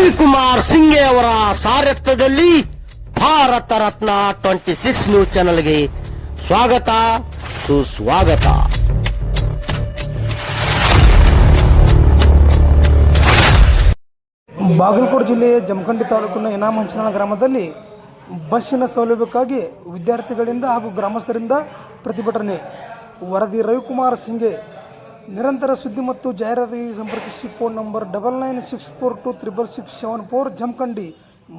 ರವಿಕುಮಾರ್ ಸಿಂಘೆ ಅವರ ಸಾರಥ್ಯದಲ್ಲಿ ಭಾರತ ರತ್ನ 26 ನ್ಯೂಸ್ ಚಾನೆಲ್ಗೆ ಸ್ವಾಗತ ಸುಸ್ವಾಗತ. ಬಾಗಲಕೋಟೆ ಜಿಲ್ಲೆಯ ಜಮಖಂಡಿ ತಾಲೂಕಿನ ಇನಾಮ್ ಹಂಚನಾಳ ಗ್ರಾಮದಲ್ಲಿ ಬಸ್ಸಿನ ಸೌಲಭ್ಯಕ್ಕಾಗಿ ವಿದ್ಯಾರ್ಥಿಗಳಿಂದ ಹಾಗೂ ಗ್ರಾಮಸ್ಥರಿಂದ ಪ್ರತಿಭಟನೆ. ವರದಿ ರವಿಕುಮಾರ್ ಸಿಂಘೆ. ನಿರಂತರ ಸುದ್ದಿ ಮತ್ತು ಜಾಹೀರಾತಿಗೆ ಸಂಪರ್ಕಿಸಿ ಫೋನ್ ನಂಬರ್ 9964266674 ಜಮಖಂಡಿ.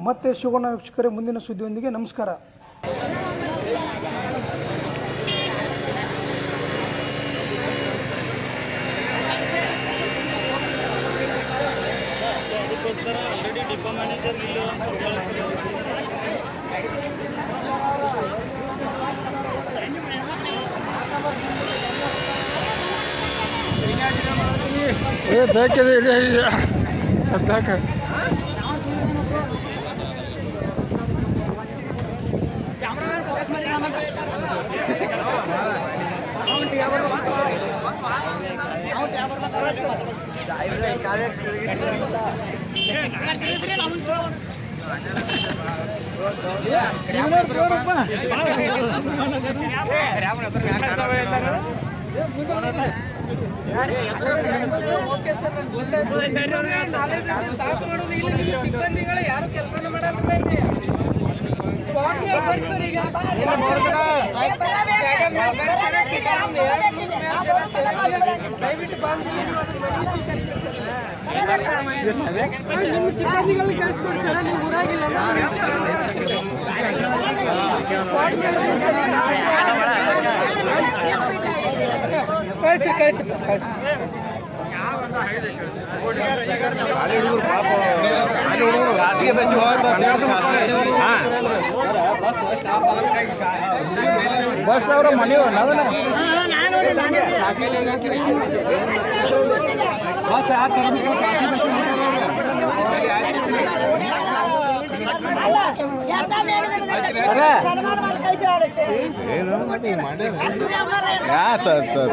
ಮತ್ತೆ ಶಿವಣ್ಣ ವೀಕ್ಷಕರೇ, ಮುಂದಿನ ಸುದ್ದಿಯೊಂದಿಗೆ ನಮಸ್ಕಾರ. ಸಿಬ್ಬಂದಿಗಳು ಯಾರು ಕೆಲಸ ಮಾಡಲ್ಲ. ದಯವಿಟ್ಟು ನಿಮ್ಮ ಸಿಬ್ಬಂದಿಗಳು ಕಳಿಸ್ಕೊಡಿ ಸರ್. ನೀವು ಊರಾಗಿಲ್ಲ ಕಳಿಸಿ ಕಳಿಸಿ ಸರ್, ಕಳಿಸಿ. ಬಸ್ ಅವರ ಮನೆ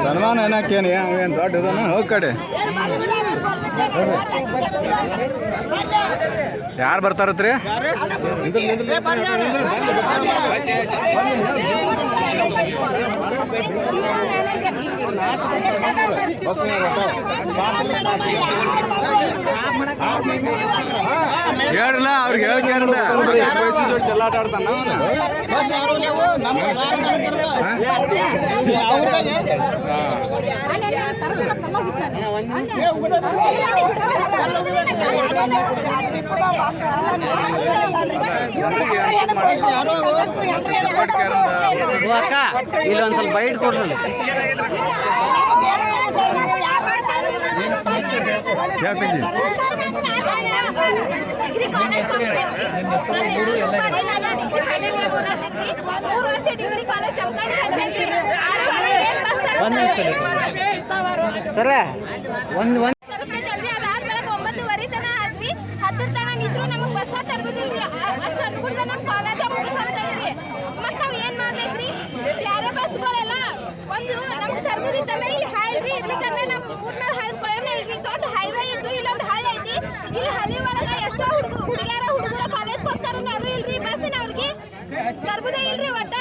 ಸನ್ಮಾನ ಏನಕ್ಕೇನು ಏನು ದೊಡ್ಡ ಇದನ್ನ ಹೋಗಿ ಕಡೆ ಯಾರು ಬರ್ತಾರತ್ರಿ? ಹೇಳ್ರಲ್ಲ, ಅವ್ರಿಗೆ ಹೇಳ್ಕ್ಯಾರಲ್ಲ. ಜೋಡಿ ಚೆಲ್ಲಾಟ ಆಡ್ತಾನ ಇಲ್ಲಿ ಒಂದ್ ಸ್ವಲ್ಪ ಬೈಟ್ ಕೊಡ್ರಲ್ಲ. ಸರ ಒಂದು ಅದಾದ್ಮೇಲೆ 9:30 ತನ ಆದ್ರಿ. 10 ತನ ನಿಂತ್ರು ನಮಗ್ ಬಸ್ ತರ್ಬೋದಿಲ್ರಿ. ಅಷ್ಟು ಅನುಗುಣ ನಮ್ ಕಾಲೇಜ್ ಮುಗಿಸಂತಲ್ರಿ. ಮತ್ ನಾವ್ ಏನ್ ಮಾಡ್ಬೇಕ್ರಿ? ಯಾರೇ ಬಸ್ಗಳೆಲ್ಲ ಒಂದು ನಮ್ಗೆ ತರ್ಬೋದಿತ್ತಲ್ಲ ಇಲ್ಲಿ ಹಾಯ್ರಿ. ಇರ್ಲಿಕ್ಕಂದ್ರೆ ನಮ್ ಊರ್ನಾಗ ಹಾಯ್ಕೊಳ್ಳೋಣ ಇಲ್ರಿ. ದೊಡ್ಡ ಹೈವೇ ಇದ್ದು ಇಲ್ಲೊಂದು ಹಳ್ಳಿ ಐತಿ. ಇಲ್ಲಿ ಹಳ್ಳಿ ಒಳಗ ಎಷ್ಟೋ ಹುಡುಗಿಯರ ಹುಡುಗರ ಕಾಲೇಜ್ ಹೋಗ್ತಾರ. ಅದು ಇಲ್ರಿ ಬಸ್ಸಿನ ಅವ್ರಿಗೆ ತರ್ಬೋದೇ ಇಲ್ರಿ. ಒಟ್ಟ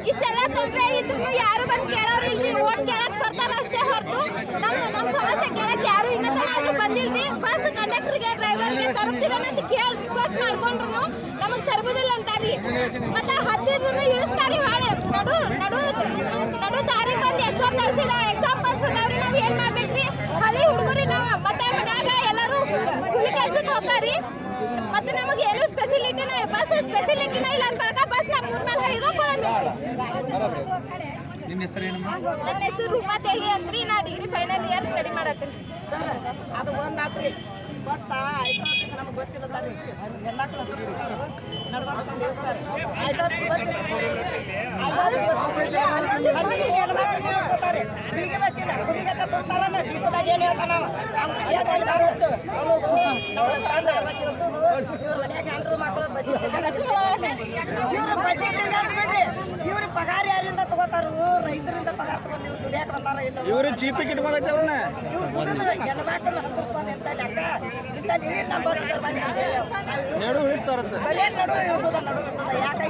ಇಷ್ಟೆಲ್ಲ ತೊಂದ್ರೆ ಇದ್ರು ಯಾರು ಬಂದು ಕೇಳೋರು ಇಲ್ರಿ. ಓಟ್ ಕೇಳಕ್ ಬರ್ತಾರ ಅಷ್ಟೇ ಹೊರತು ನಮ್ ಸಮಸ್ಯೆ ಕೇಳಕ್ ಯಾರು ಇನ್ನೂ ಬಂದಿಲ್ರಿ. ಬಸ್ ಕಂಡಕ್ಟರ್ಗೆ ಡ್ರೈವರ್ಗೆ ತರ್ತೀರನ್ನ ಅಂತ ಕೇಳಿ ರಿಕ್ವೆಸ್ಟ್ ಮಾಡ್ಕೊಂಡ್ರು ನಮಗ್ ತರ್ಬೋದಿಲ್ಲ ಅಂತಾರ್ರಿ. ಮತ್ತ 10 ಇಳಿಸ್ತಾರಿ. ಹಾಳೆ ನಡು ದಾರಿ ಬಂದು ಎಷ್ಟೊಂದು ತರ್ಸಿದ ಎಕ್ಸಾಂಪಲ್ಸ್ ಅದಾವ್ರಿ. ನಾವ್ ಏನ್ ಮಾಡ್ಬೇಕ್ರಿ? ಹಳ್ಳಿ ಹುಡುಗರಿ ನಾವ್ ಮತ್ತೆ ಮನ್ಯಾಗ ಎಲ್ಲರೂ ಕೂಲಿ ಕೆಲ್ಸಕ್ಕೆ ಹೋಗ್ತಾರಿ. ಮತ್ತೆ ನಮಗೆ ಏನು ಸ್ಪೆಸಿಲಿಟಿನ ಬಸ್ ಸ್ಪೆಸಿಲಿಟಿನ ಇಲ್ಲ ಅಂತ ಬಳಿಕ ಬಸ್ ನಮ್ಮ ಊರ್ ಮೇಲೆ ಹಿಡಿದುಕೊಳ್ಳೋಣ. ನಿಮ್ಮ ಹೆಸರೇನು? ನನ್ನ ಹೆಸರು ರೂಪಾ ತೇಲಿ ಅಂತ್ರಿ. ನಾ ಡಿಗ್ರಿ ಫೈನಲ್ ಇಯರ್ ಸ್ಟಡಿ ಮಾಡತ್ತೀನಿ ಸರ್. ಅದು ಒಂದಾತ್ರಿ ಬಸ್ 5 ದಿವಸ ನಮ್ಗೆ ಗೊತ್ತಿಲ್ಲ ಎಲ್ಲ ನಡ್ಕೊಂಡು ಇಳಿಸ್ತಾರೆ. 5 ದಿವಸ ಗೊತ್ತಿಲ್ಲ ಹುಡುಗಿ ಬಸ್ಸಿನ ಹುಡುಗಿ ತುಂಬ್ತಾರಲ್ಲ ಡಿಪೋದಾಗ ಏನು ಹೇಳ್ತಾನ ಮನ್ಯಾಗ ಹೆಣ್ರು ಮಕ್ಕಳು ಬಸ್ ಇವ್ರು ಬಸ್ ಬಿಡ್ರಿ. ಇವ್ರು ಪಗಾರ ಯಾರಿಂದ ತಗೋತಾರು? ರೈತರಿಂದ ಪಗಾರ ತಗೊಂಡು ಇವ್ರು ದುಡಿಯಾಕ ಬಂದಾರ ಇಲ್ಲ? ಇವ್ರು ಚೀತಕ್ಕೆ ಇಟ್ಕೊಂಡೈತೆ ಅವ್ರನ್ನ. ಇವ್ರು ದುಡಿದ ಹೆಣ್ಮಕ್ಳನ್ನ ಹತ್ತಿಸ್ಕೊಂಡು ಎಂತ ಲೆಕ್ಕ ಇಂಥ ನೀರಿನ ನಮ್ಮ ಬಸ್ ನೆಡು ಉಳಿಸ್ತಾರಂತ. ಬರೀ ನಡು ಇಳಿಸೋದ ಯಾಕೆ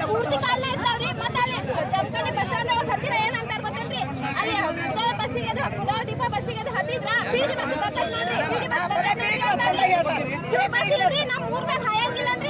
ಪೂರ್ತಿ ಕಾಲ ಇರ್ತಾವ್ರಿ. ಮತ್ತೆ ಅಲ್ಲಿ ಜಮಖಂಡಿ ಬಸ್ ಸ್ಟ್ಯಾಂಡ್ ಒಳಗೆ ಹತ್ತಿರ ಏನಂತಾರ ಗೊತ್ತೇನ್ರಿ? ಅಲ್ಲಿ ಕುಡಾಳ ಬಸ್ಸಿಗೆ ಕುಡಾಳ ಡಿಪೋ ಬಸ್ಸಿಗೆ ಹತ್ತಿದ್ರ ಬೀದಿ ಬಸ್ ಬರ್ತೈತೆ ನೋಡ್ರಿ. ಬೀದಿ ಬಸ್ ನಮ್ಮ ಊರ್ ಮೇಲೆ ಹಾಯಂಗಿಲ್ಲ ಅಂದ್ರೆ